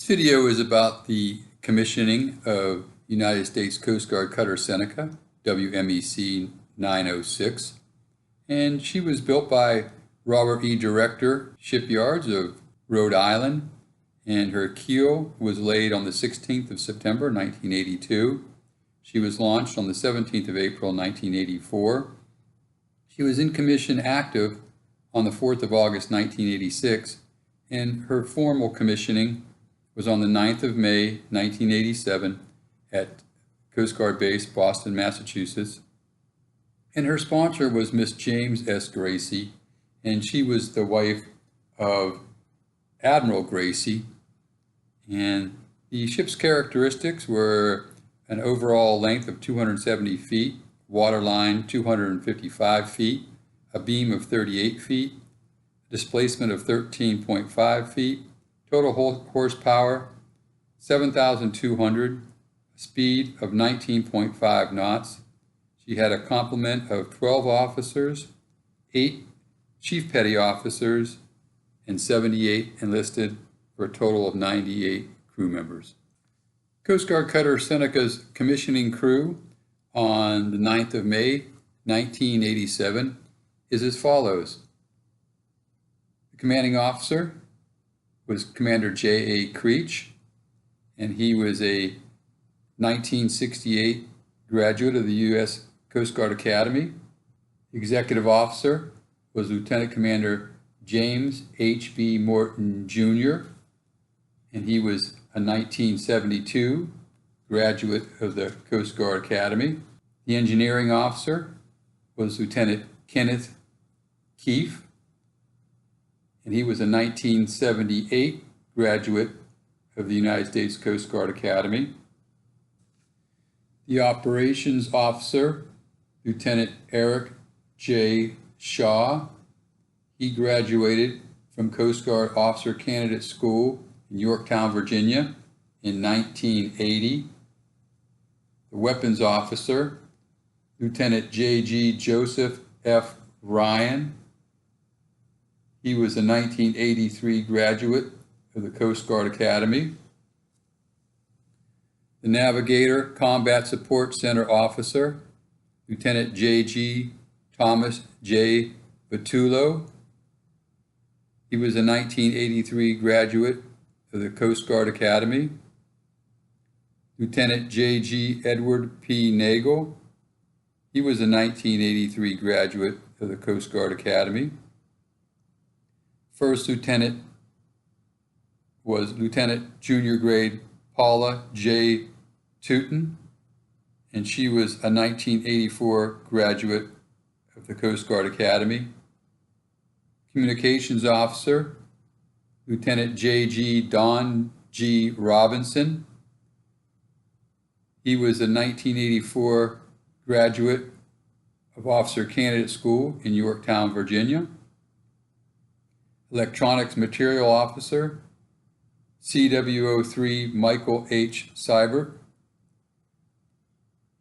This video is about the commissioning of United States Coast Guard Cutter Seneca WMEC-906, and she was built by Robert E. Director Shipyards of Rhode Island, and her keel was laid on the 16th of September 1982. She was launched on the 17th of April 1984. She was in commission active on the 4th of August 1986, and her formal commissioning was on the 9th of May 1987 at Coast Guard Base, Boston, Massachusetts. And her sponsor was Miss James S. Gracie, and she was the wife of Admiral Gracie. And the ship's characteristics were an overall length of 270 feet, waterline 255 feet, a beam of 38 feet, displacement of 13.5 feet, total horsepower 7,200, speed of 19.5 knots. She had a complement of 12 officers, 8 chief petty officers, and 78 enlisted, for a total of 98 crew members. Coast Guard Cutter Seneca's commissioning crew on the 9th of May 1987 is as follows. The commanding officer was Commander J.A. Creech, and he was a 1968 graduate of the U.S. Coast Guard Academy. The executive officer was Lieutenant Commander James H.B. Morton, Jr., and he was a 1972 graduate of the Coast Guard Academy. The engineering officer was Lieutenant Kenneth Keefe, and he was a 1978 graduate of the United States Coast Guard Academy. The operations officer, Lieutenant Eric J. Shaw, he graduated from Coast Guard Officer Candidate School in Yorktown, Virginia in 1980. The weapons officer, Lieutenant J.G. Joseph F. Ryan, he was a 1983 graduate of the Coast Guard Academy. The Navigator Combat Support Center officer, Lieutenant J.G. Thomas J. Vitullo, he was a 1983 graduate of the Coast Guard Academy. Lieutenant J.G. Edward P. Nagel, he was a 1983 graduate of the Coast Guard Academy. First lieutenant was Lieutenant Junior Grade Paula J. Tootin, and she was a 1984 graduate of the Coast Guard Academy. Communications officer, Lieutenant J.G. Don G. Robinson. He was a 1984 graduate of Officer Candidate School in Yorktown, Virginia. Electronics Material Officer, CWO3 Michael H. Seibert.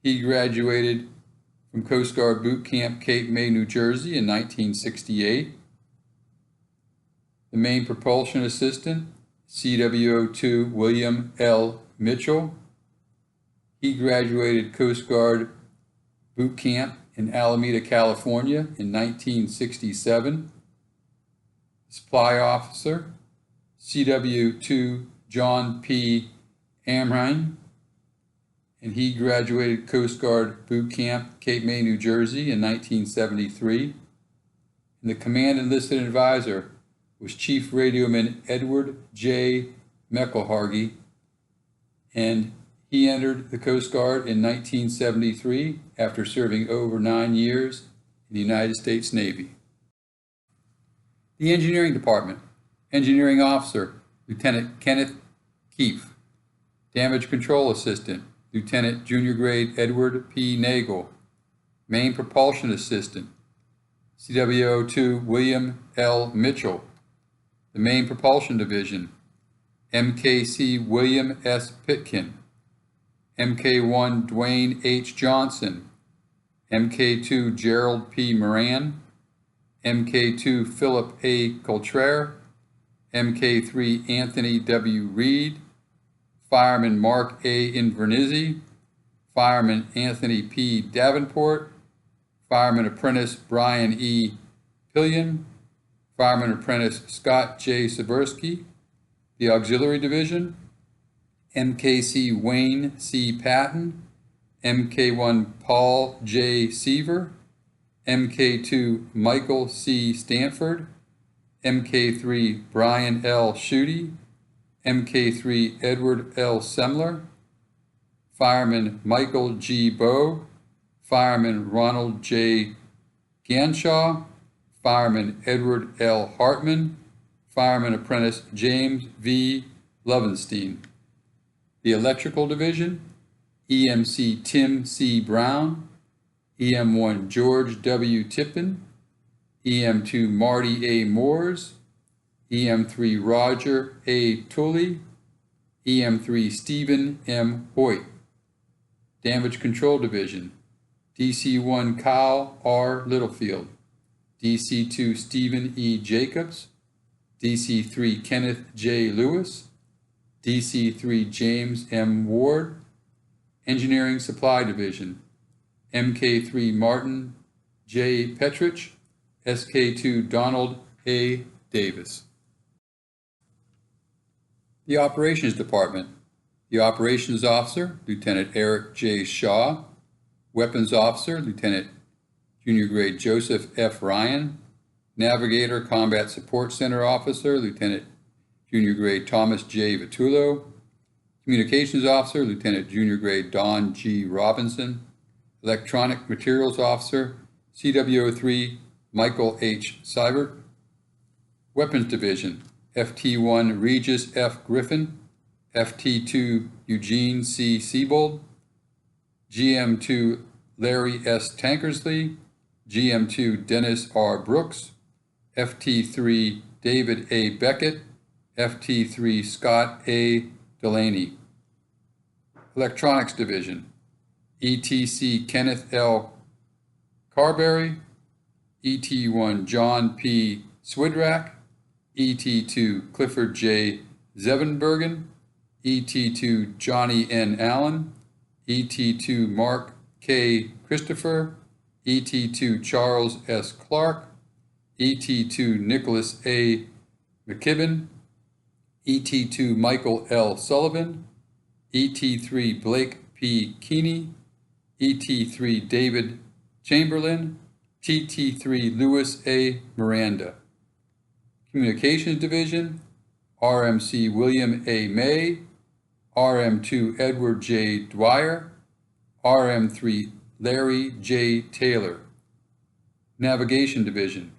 He graduated from Coast Guard Boot Camp, Cape May, New Jersey in 1968. The Main Propulsion Assistant, CWO2 William L. Mitchell. He graduated Coast Guard Boot Camp in Alameda, California in 1967. Supply Officer, CW2 John P. Amrine, and he graduated Coast Guard Boot Camp, Cape May, New Jersey in 1973. And the Command Enlisted Advisor was Chief Radioman Edward J. Meckelhargy, and he entered the Coast Guard in 1973 after serving over 9 years in the United States Navy. The Engineering Department, Engineering Officer, Lieutenant Kenneth Keefe. Damage Control Assistant, Lieutenant Junior Grade Edward P. Nagel. Main Propulsion Assistant, CWO2 William L. Mitchell. The Main Propulsion Division, MKC William S. Pitkin. MK1 Dwayne H. Johnson. MK2 Gerald P. Moran. MK2 Philip A. Coltrere, MK3 Anthony W. Reed, Fireman Mark A. Invernizzi, Fireman Anthony P. Davenport, Fireman Apprentice Brian E. Pillion, Fireman Apprentice Scott J. Sabursky. The Auxiliary Division, MKC Wayne C. Patton, MK1 Paul J. Seaver, MK2 Michael C. Stanford, MK3 Brian L. Schutte, MK3 Edward L. Semler, Fireman Michael G. Bowe, Fireman Ronald J. Ganshaw, Fireman Edward L. Hartman, Fireman Apprentice James V. Lovenstein. The Electrical Division, EMC Tim C. Brown, EM1 George W. Tippin, EM2 Marty A. Moores, EM3 Roger A. Tully, EM3 Stephen M. Hoyt. Damage Control Division, DC1 Kyle R. Littlefield, DC2 Stephen E. Jacobs, DC3 Kenneth J. Lewis, DC3 James M. Ward. Engineering Supply Division, MK3 Martin J. Petrich, SK2 Donald A. Davis. The Operations Department, the Operations Officer, Lieutenant Eric J. Shaw, Weapons Officer, Lieutenant Junior Grade Joseph F. Ryan, Navigator Combat Support Center Officer, Lieutenant Junior Grade Thomas J. Vitullo, Communications Officer, Lieutenant Junior Grade Don G. Robinson, Electronic Materials Officer, CWO3 Michael H. Seibert, Weapons Division, FT1 Regis F. Griffin, FT2 Eugene C. Siebold, GM2 Larry S. Tankersley, GM2 Dennis R. Brooks, FT3 David A. Beckett, FT3 Scott A. Delaney. Electronics Division, ETC Kenneth L. Carberry, ET1 John P. Swidrack, ET2 Clifford J. Zevenbergen, ET2 Johnny N. Allen, ET2 Mark K. Christopher, ET2 Charles S. Clark, ET2 Nicholas A. McKibben, ET2 Michael L. Sullivan, ET3 Blake P. Keeney, ET3 David Chamberlain, TT3 Louis A. Miranda. Communications Division, RMC William A. May, RM2 Edward J. Dwyer, RM3 Larry J. Taylor. Navigation Division,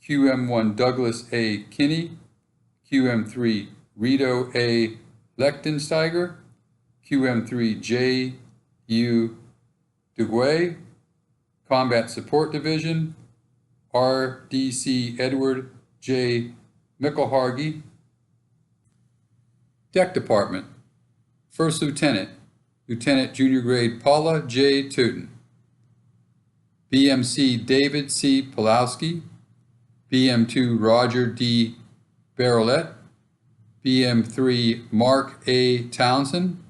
QM1 Douglas A. Kinney, QM3 Rito A. Lechtensteiger, QM3 J. U. Duguay. Combat Support Division, RDC Edward J. Mickelhargy. Deck Department, First Lieutenant, Lieutenant Junior Grade Paula J. Tooten. BMC David C. Pulowski, BM2 Roger D. Barolette, BM3 Mark A. Townsend,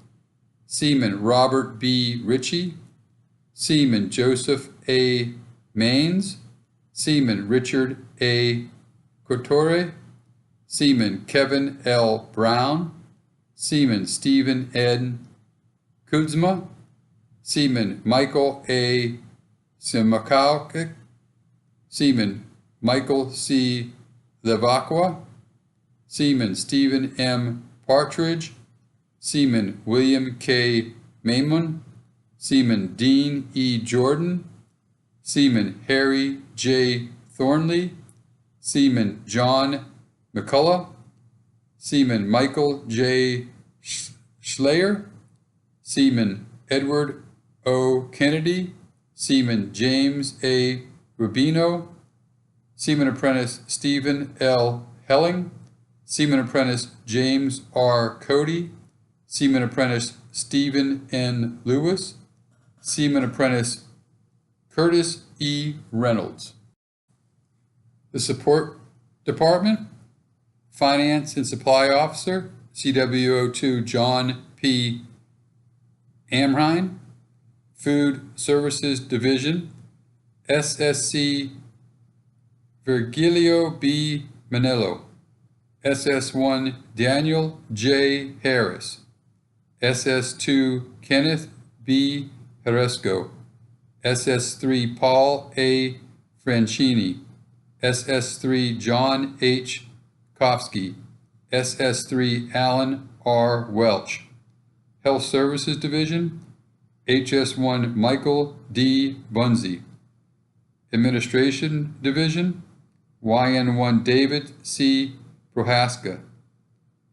Seaman Robert B. Ritchie, Seaman Joseph A. Maines, Seaman Richard A. Couture, Seaman Kevin L. Brown, Seaman Stephen N. Kuzma, Seaman Michael A. Simakowicz, Seaman Michael C. Levacqua, Seaman Stephen M. Partridge, Seaman William K. Maimon, Seaman Dean E. Jordan, Seaman Harry J. Thornley, Seaman John McCullough, Seaman Michael J. Schleyer, Seaman Edward O. Kennedy, Seaman James A. Rubino, Seaman Apprentice Stephen L. Helling, Seaman Apprentice James R. Cody, Seaman Apprentice Stephen N. Lewis, Seaman Apprentice Curtis E. Reynolds. The Support Department, Finance and Supply Officer, CWO2 John P. P. Amrine, Food Services Division, SSC Virgilio B. Manello, SS1 Daniel J. Harris, SS2 Kenneth B. Haresco, SS3 Paul A. Franchini, SS3 John H. Kofsky, SS3 Alan R. Welch. Health Services Division, HS1 Michael D. Bunzy. Administration Division, YN1 David C. Prohaska.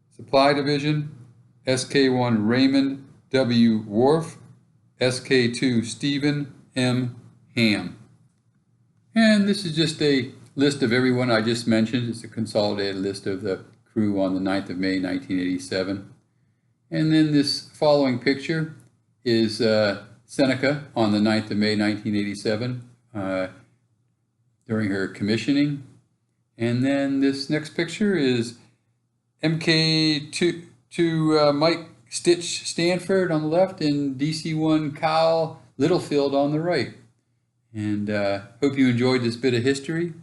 Supply Division, SK1 Raymond W. Worf, SK2 Stephen M. Ham. And this is just a list of everyone I just mentioned. It's a consolidated list of the crew on the 9th of May, 1987. And then this following picture is Seneca on the 9th of May, 1987, during her commissioning. And then this next picture is MK2 Mike Stitch Stanford on the left and DC-1 Kyle Littlefield on the right. And hope you enjoyed this bit of history.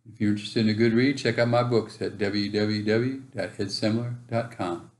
If you're interested in a good read, check out my books at www.edsemler.com.